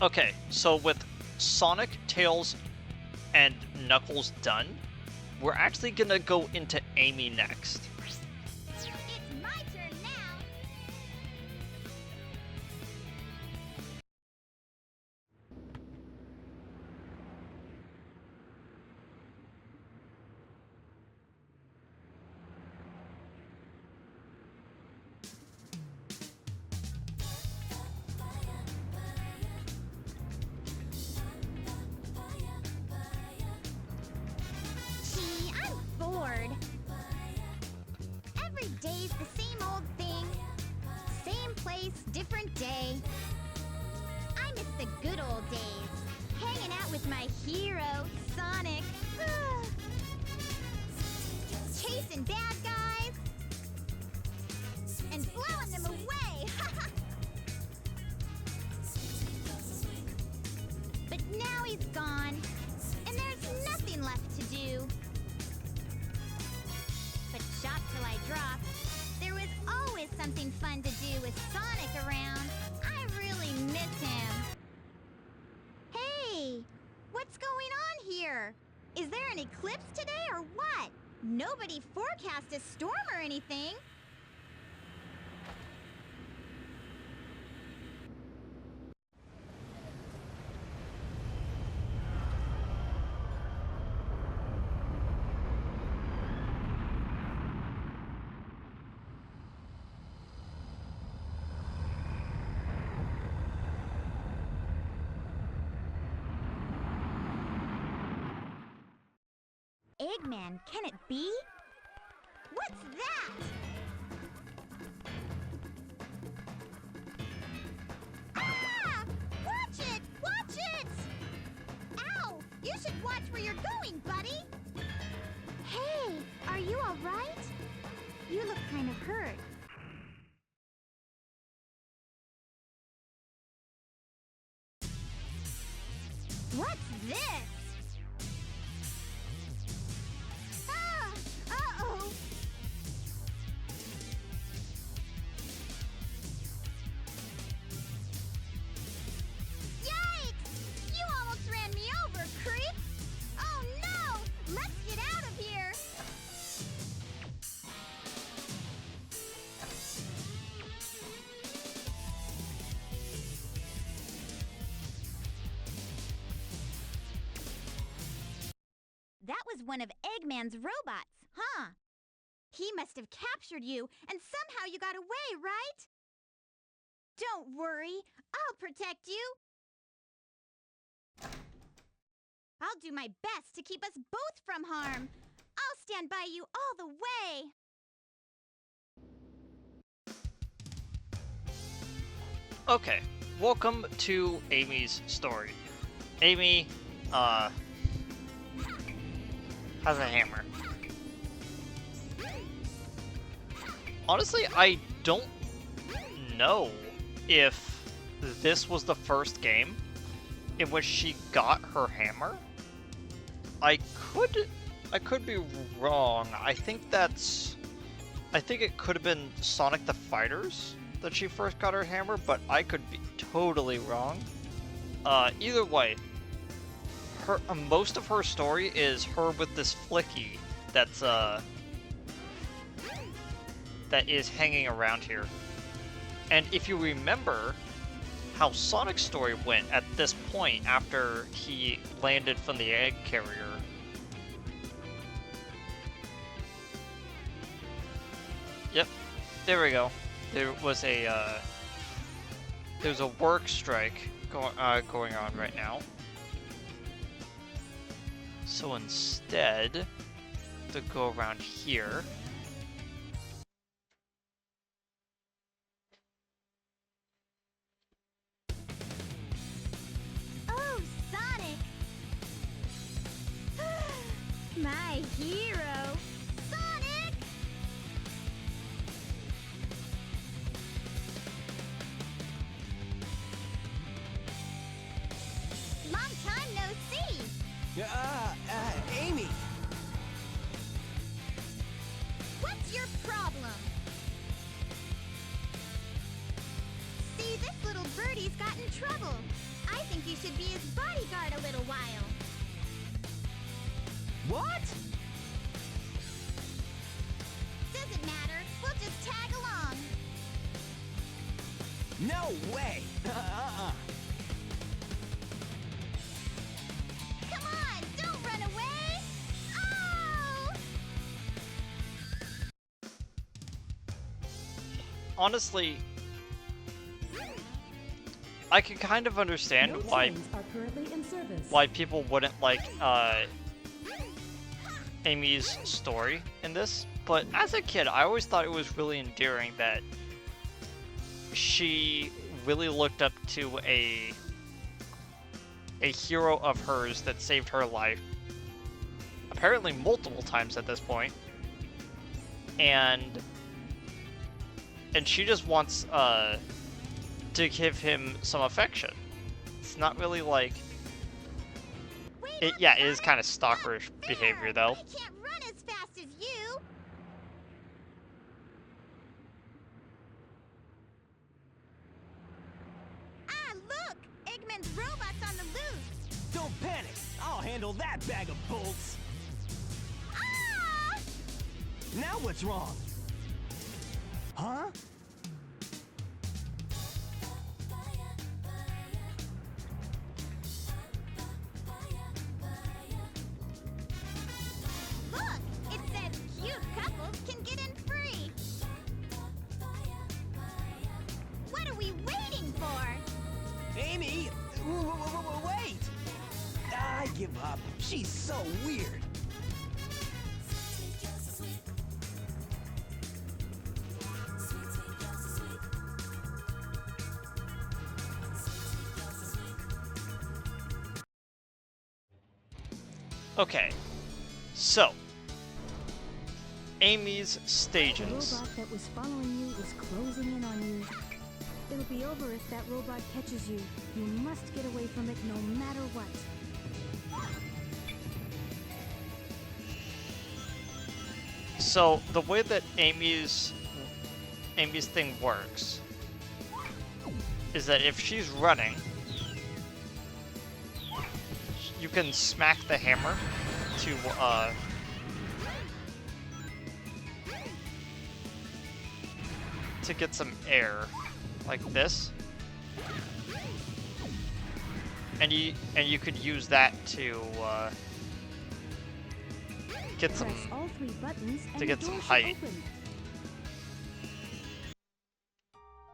Okay, so with Sonic, Tails, and Knuckles done, we're actually gonna go into Amy next. It's my turn now. Gee, I'm bored. Every day's the same old thing. Same place, different day. I miss the good old days. Hanging out with my hero, Sonic. Chasing bad guys. And blowing them away. But now he's gone. And there's nothing left to do. But shop till I drop. There was always something fun to do with Sonic around. I really miss him. Hey, what's going on here? Is there an eclipse today or what? Nobody forecast a storm or anything. Eggman, can it be? What's that? Ah! Watch it! Watch it! Ow! You should watch where you're going, buddy! Hey, are you all right? You look kind of hurt. What's this? Ah! Uh-oh! Yikes! You almost ran me over, creep! Oh no! Let's get out of here! That was one of Eggman's robots, huh? He must have captured you, and somehow you got away, right? Don't worry, I'll protect you. I'll do my best to keep us both from harm. I'll stand by you all the way. Okay, welcome to Amy's story. Amy, has a hammer. Honestly, I don't know if this was the first game in which she got her hammer. I could be wrong. I think it could have been Sonic the Fighters that she first got her hammer, but I could be totally wrong. Either way, most of her story is her with this flicky that is hanging around here. And if you remember how Sonic's story went at this point after he landed from the egg carrier. Yep, there we go. There was a work strike going on right now. So instead, to go around here. Oh, Sonic! My hero! Sonic! Long time no see! Amy! What's your problem? See, this little birdie's got in trouble. I think bodyguard a little while. What? Doesn't matter. We'll just tag along. No way! Come on, don't run away! Oh! Honestly, I can kind of understand why people wouldn't like Amy's story in this, but as a kid, I always thought it was really endearing that she really looked up to a hero of hers that saved her life, apparently multiple times at this point, and she just wants to give him some affection. It's not really like it. Yeah, it is kind of stalkerish behavior, though. I can't run as fast as you. Ah, look! Eggman's robot's on the loose. Don't panic! I'll handle that bag of bolts! Ah! Now what's wrong? Huh? Look! It says cute couples can get in free. What are we waiting for? Amy! Wait! I give up. She's so weird. Okay, so Amy's stages. The robot that was following you is closing in on you. It'll be over if that robot catches you. You must get away from it no matter what. So the way that Amy's thing works is that if she's running, you can smack the hammer to get some air, like this, and you could use that to get some Press all 3 buttons and to get the some door should height. open.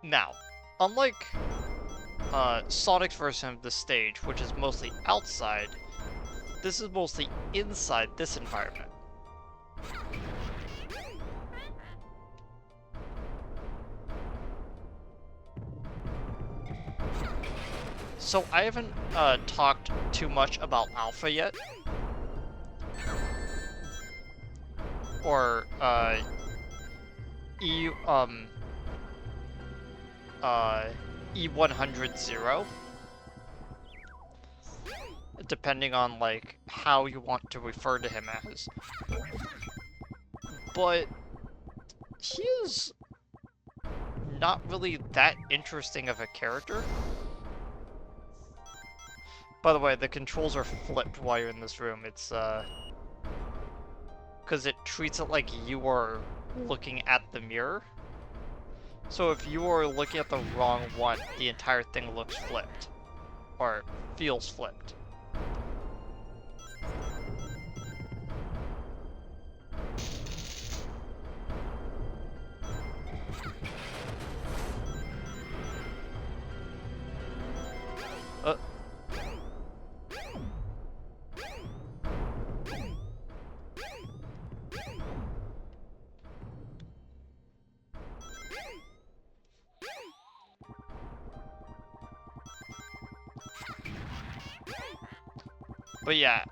Now, unlike Sonic's version of the stage, which is mostly outside, this is mostly inside this environment. So I haven't talked too much about Alpha yet, or E100 depending on like how you want to refer to him as. But he is not really that interesting of a character. By the way, the controls are flipped while you're in this room. It's because it treats it like you are looking at the mirror. So if you are looking at the wrong one, the entire thing looks flipped. Or feels flipped. But yeah,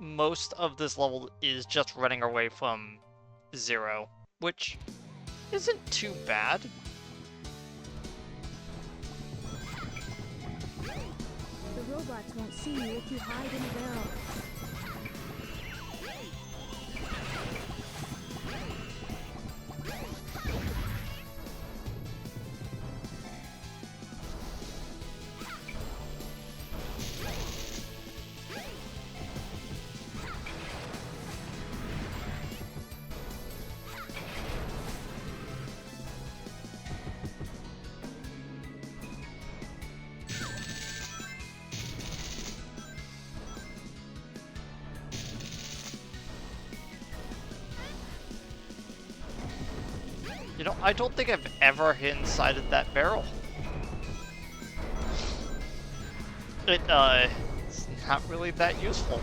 most of this level is just running away from Zero, which isn't too bad. The robots won't see you if you hide in a barrel. You know, I don't think I've ever hit inside of that barrel. It's not really that useful.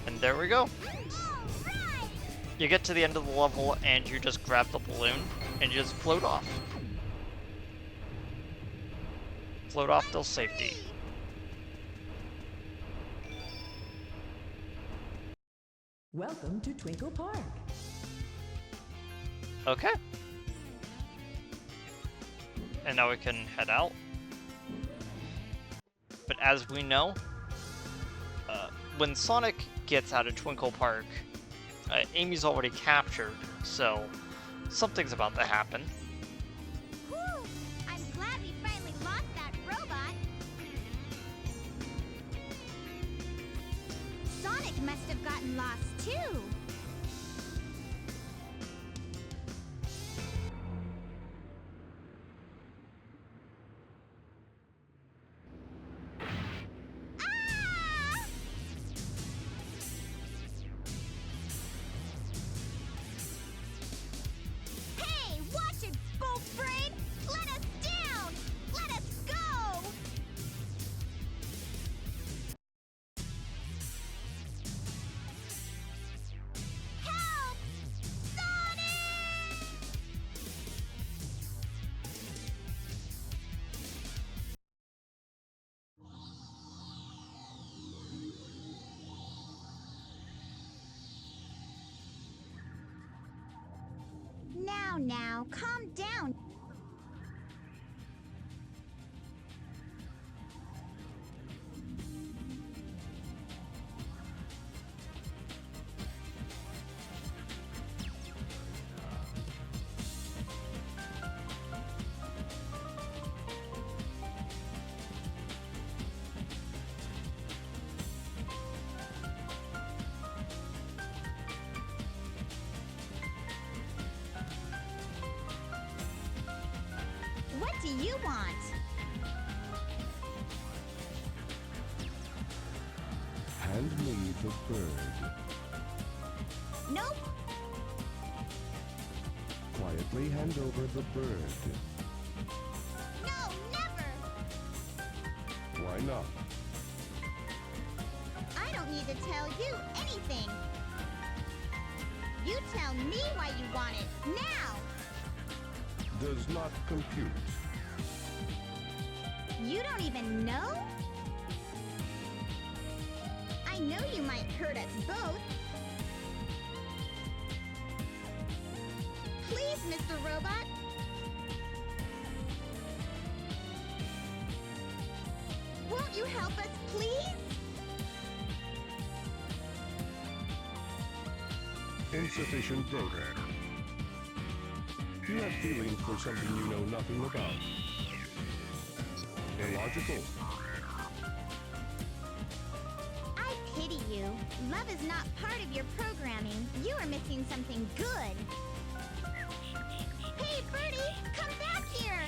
And there we go. You get to the end of the level and you just grab the balloon and you just float off. Float off till safety. Welcome to Twinkle Park. Okay. And now we can head out. But as we know, when Sonic gets out of Twinkle Park, Amy's already captured, so something's about to happen. Whew! I'm glad we finally lost that robot. Sonic must have gotten lost too. Ah! Hey, watch it, Bulk Brain! Let us down! Let us go! Help! Sonic! Now, calm down. What do you want? Hand me the bird. Nope. Quietly hand over the bird. No, never. Why not? I don't need to tell you anything. You tell me why you want it now. Does not compute. You don't even know? I know you might hurt us both. Please, Mr. Robot. Won't you help us, please? Insufficient data. You have feelings for something you know nothing about. Illogical. I pity you. Love is not part of your programming. You are missing something good. Hey, Birdie, come back here!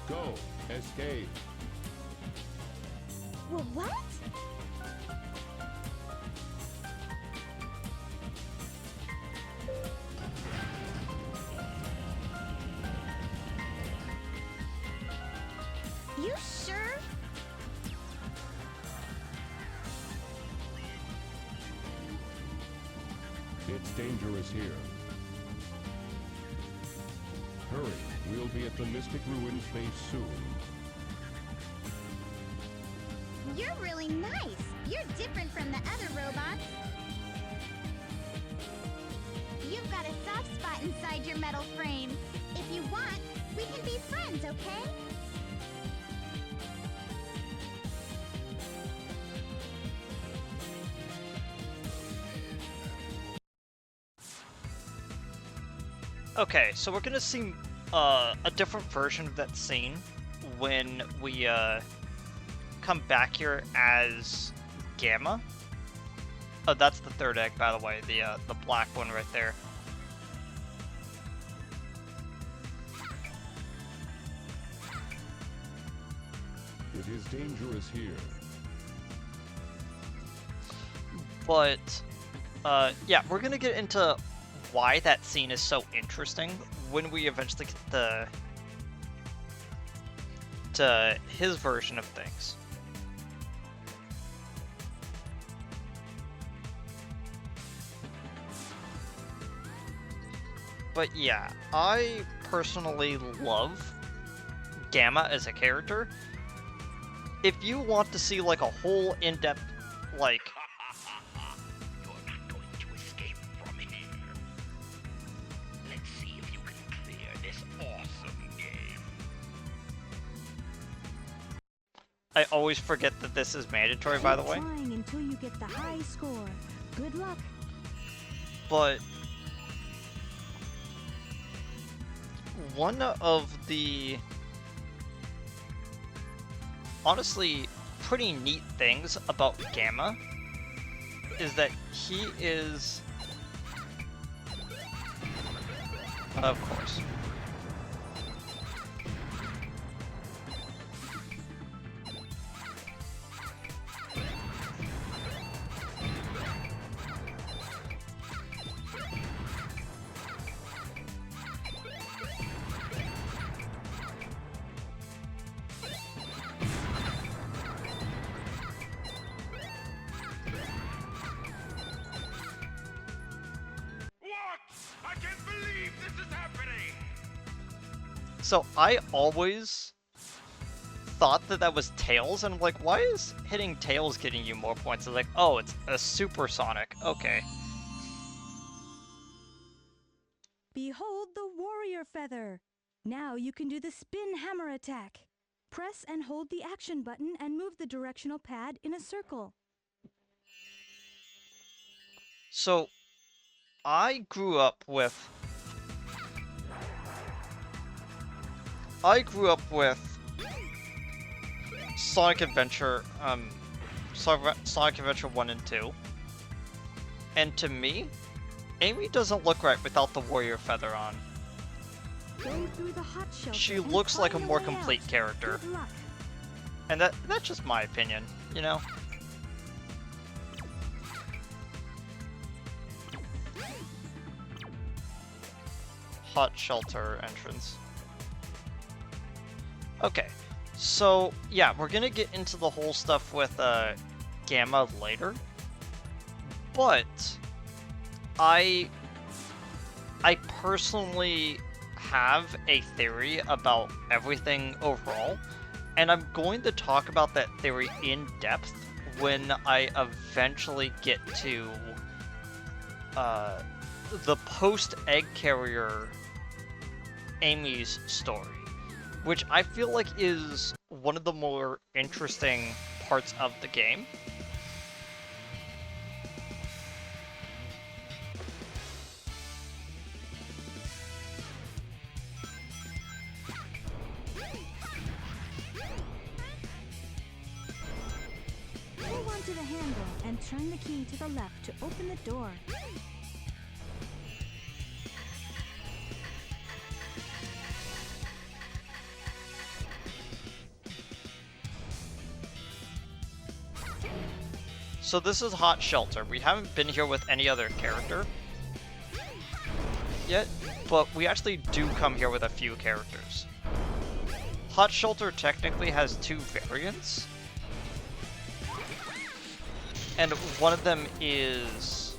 Go. Escape. Well, what? You sure? It's dangerous here. Hurry. We'll be at the Mystic Ruins base soon. You're really nice. You're different from the other robots. You've got a soft spot inside your metal frame. If you want, we can be friends, okay? Okay, so we're gonna see a different version of that scene when we come back here as Gamma. Oh, that's the third egg, by the way, the black one right there. It is dangerous here. But, yeah, we're gonna get into why that scene is so interesting when we eventually get to his version of things. But yeah, I personally love Gamma as a character. If you want to see like a whole in-depth, like, You're not going to escape from here. Let's see if you can clear this awesome game. I always forget that this is mandatory, by the way. Keep trying until you get the high score. Good luck. But one of the honestly pretty neat things about Gamma is that he is, of course, I can't believe this is happening! so I always thought that that was Tails, and I'm like, why is hitting Tails getting you more points? It's like, oh, it's a supersonic. Okay. Behold the warrior feather. Now you can do the spin hammer attack. Press and hold the action button and move the directional pad in a circle. So I grew up with Sonic Adventure, Sonic Adventure 1 and 2. And to me, Amy doesn't look right without the warrior feather on. Go through the hot shelter She and looks like a find more way complete out. character. Good luck. And that's just my opinion, you know? Hot shelter entrance. Okay, so yeah, we're gonna get into the whole stuff with Gamma later, but I personally have a theory about everything overall, and I'm going to talk about that theory in depth when I eventually get to the post-egg carrier Amy's story, which I feel like is one of the more interesting parts of the game. Hold on to the handle and turn the key to the left to open the door. So this is Hot Shelter. We haven't been here with any other character yet, but we actually do come here with a few characters. Hot Shelter technically has two variants, and one of them is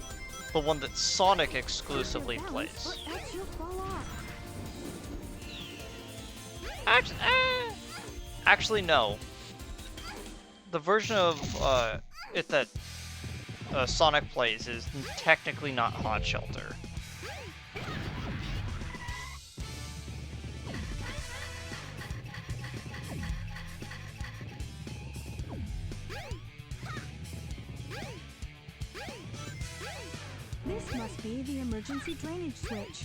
the one that Sonic exclusively plays. Or else you'll fall off. Actually, no. The version of it that Sonic plays is technically not Hot Shelter. This must be the emergency drainage switch.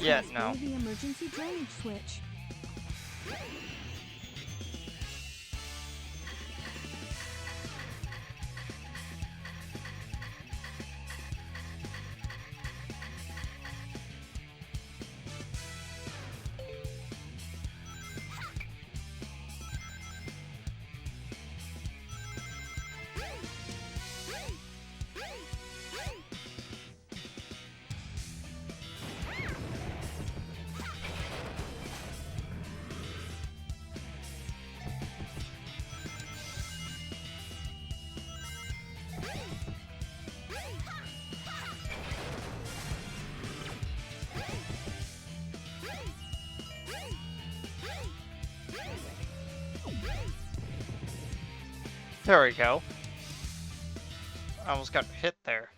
Yeah, transfer no. the emergency drainage switch. There we go. I almost got hit there.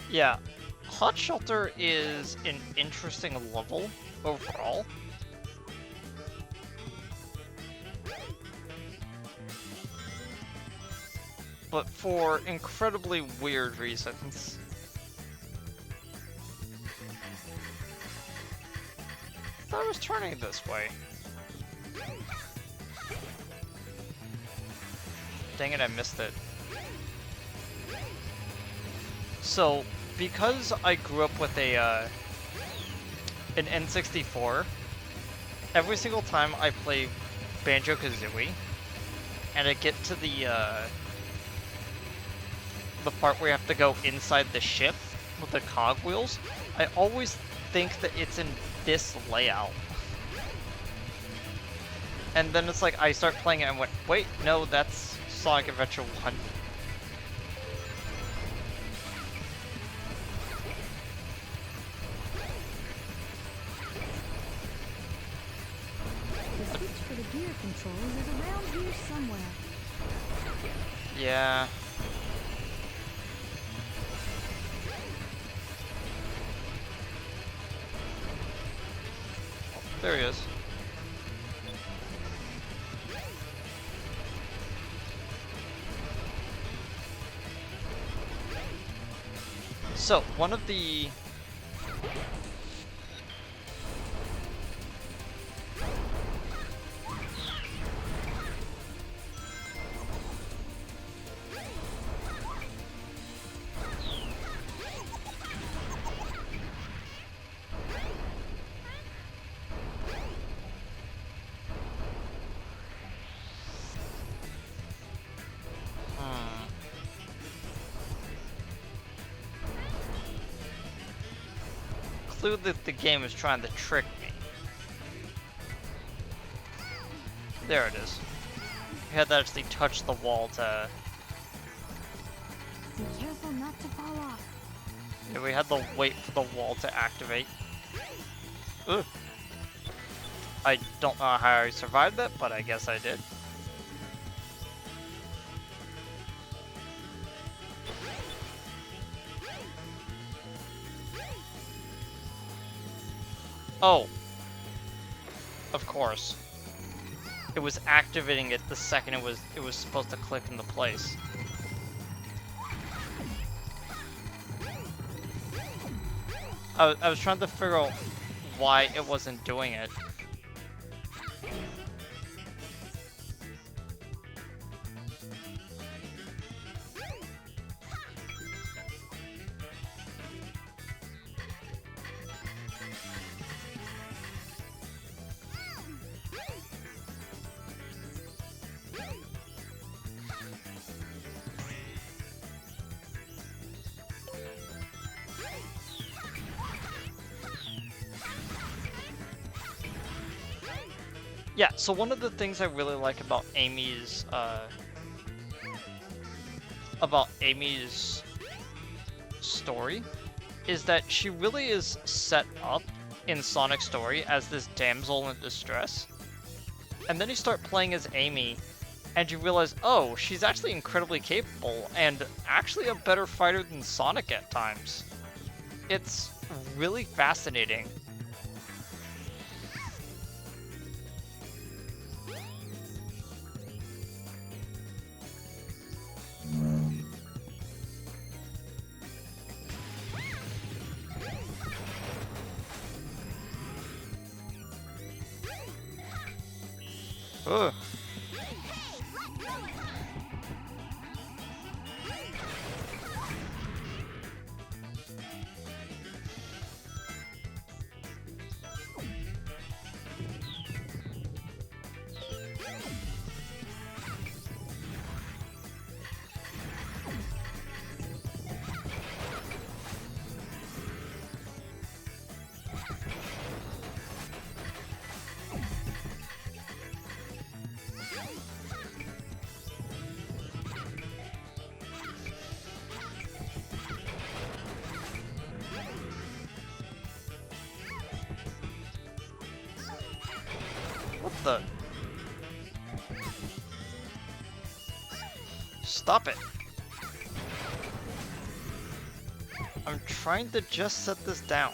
Yeah, Hot Shelter is an interesting level overall. But for incredibly weird reasons. I thought I was turning this way. Dang it, I missed it. So, because I grew up with an N64, every single time I play Banjo-Kazooie, and I get to the part where you have to go inside the ship with the cogwheels, I always think that it's in this layout. And then it's like, I start playing it and went, wait, no, that's Sonic Adventure 1. The switch for the gear controls is around here somewhere. Yeah. There he is. So, one of the... clue that the game is trying to trick me. There it is. You had to actually touch the wall to... Be careful not to fall off. Yeah, we had to wait for the wall to activate. Ugh. I don't know how I survived that, but I guess I did. Oh. Of course. It was activating it the second it was supposed to click into place. I was trying to figure out why it wasn't doing it. Yeah, so one of the things I really like about Amy's story is that she really is set up in Sonic's story as this damsel in distress. And then you start playing as Amy, and you realize, oh, she's actually incredibly capable, and actually a better fighter than Sonic at times. It's really fascinating. Ugh. What the? Stop it. I'm trying to just set this down.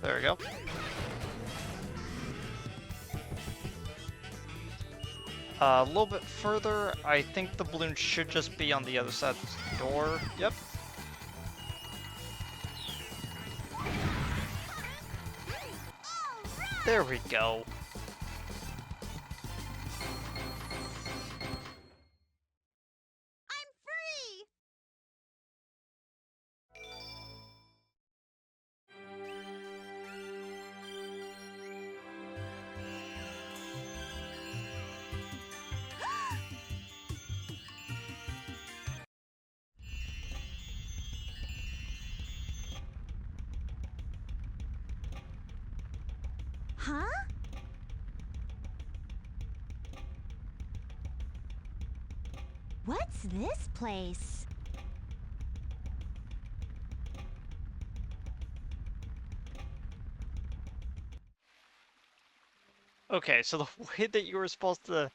There we go. A little bit further, I think the balloon should just be on the other side of the door. Yep. There we go. I'm free! Huh? What's this place? Okay, so the way that you were supposed to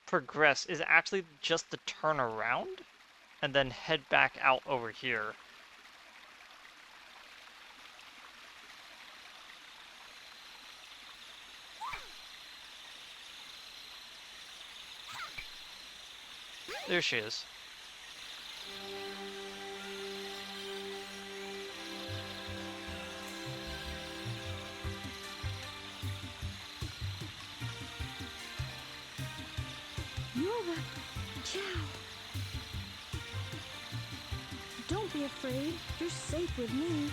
progress is actually just to turn around and then head back out over here. There she is. Nova, ciao. Don't be afraid. You're safe with me.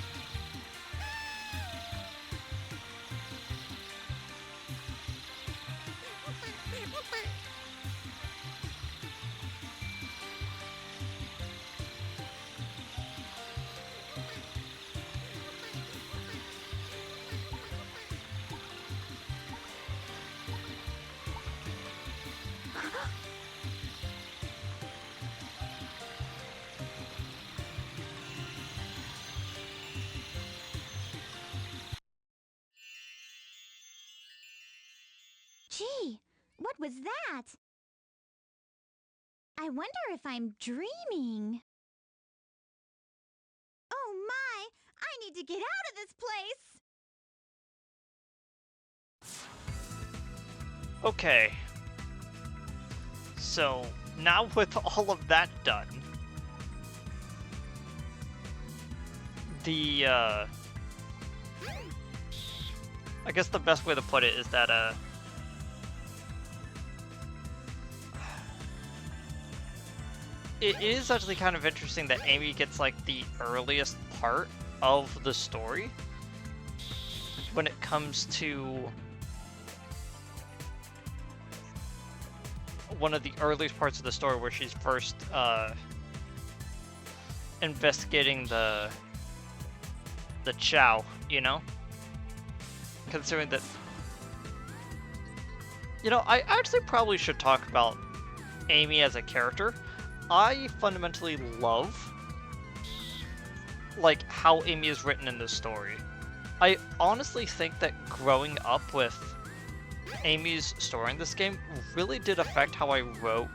Gee, what was that? I wonder if I'm dreaming. Oh my! I need to get out of this place! Okay. So, now with all of that done, I guess the best way to put it is that, it is actually kind of interesting that Amy gets, like, the earliest part of the story when it comes to one of the earliest parts of the story where she's first, investigating the Chow, you know? Considering that... You know, I actually probably should talk about Amy as a character. I fundamentally love, like, how Amy is written in this story. I honestly think that growing up with Amy's story in this game really did affect how I wrote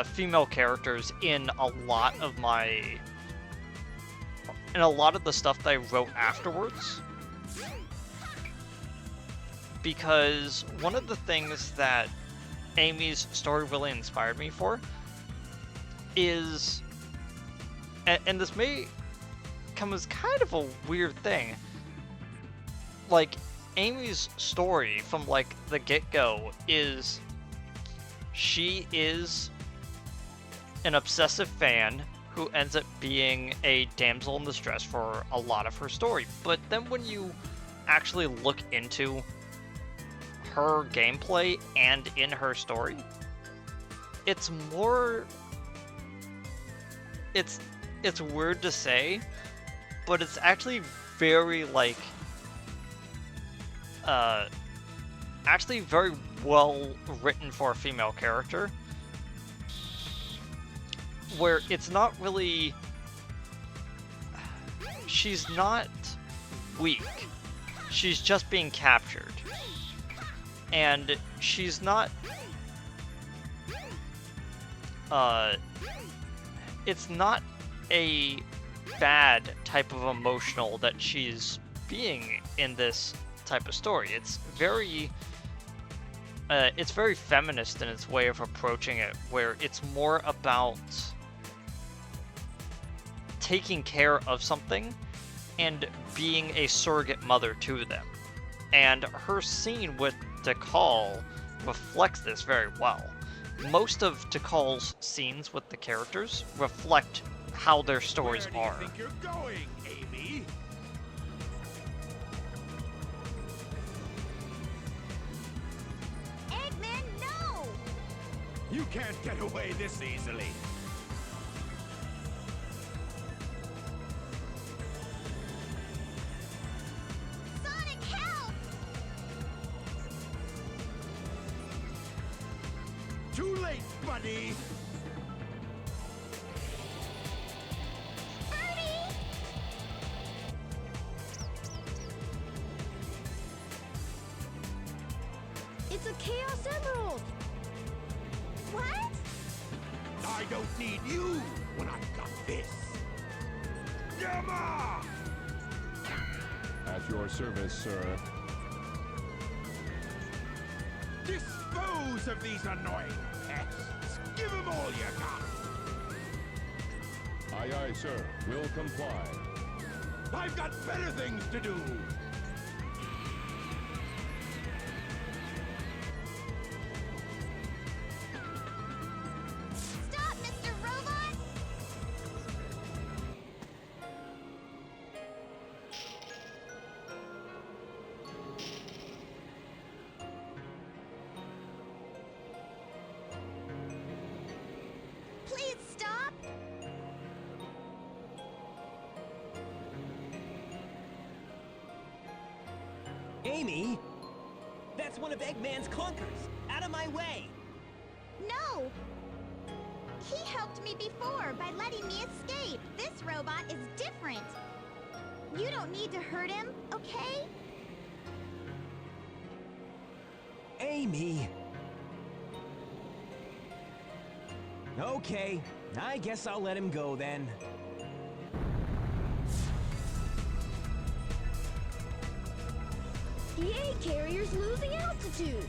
female characters in a lot of the stuff that I wrote afterwards. Because one of the things that Amy's story really inspired me for is, and this may come as kind of a weird thing, like, Amy's story from, like, the get-go is she is an obsessive fan who ends up being a damsel in distress for a lot of her story. But then when you actually look into her gameplay and in her story, it's more... It's weird to say, but it's actually very, like... actually very well written for a female character, where it's not really... She's not weak. She's just being captured. And she's not... It's not a bad type of emotional that she's being in this type of story. It's very feminist in its way of approaching it, where it's more about taking care of something and being a surrogate mother to them. And her scene with Tikal reflects this very well. Most of Tikal's scenes with the characters reflect how their stories are. Where do you think you're going, Amy? Eggman, no! You can't get away this easily. Sonic, help! Too late, buddy. Birdie! It's a Chaos Emerald! What? I don't need you when I've got this. Yama! At your service, sir. Dispose of these annoying pests. Give them all you got. Aye, aye, sir. Will comply. I've got better things to do. Stop, Mr. Robot! Please stop! Amy? That's one of Eggman's clunkers. Out of my way. No! He helped me before by letting me escape. This robot is different. You don't need to hurt him, okay? Amy! Okay, I guess I'll let him go then. The egg carrier's losing altitude.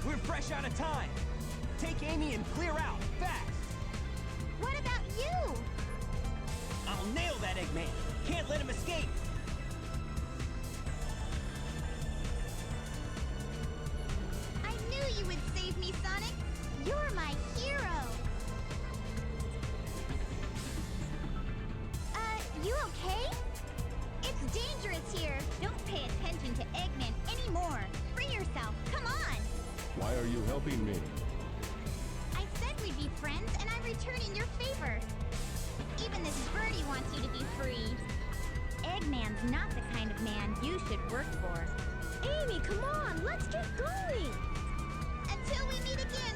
We're fresh out of time. Take Amy and clear out, fast! What about you? I'll nail that Eggman. Can't let him escape. I knew you would save me, Sonic. You're my hero. You okay? It's dangerous here. Don't pay attention to Eggman anymore. Free yourself. Come on. Why are you helping me? I said we'd be friends, and I'm returning your favor. Even this birdie wants you to be free. Eggman's not the kind of man you should work for. Amy, come on, let's get going! Until we meet again!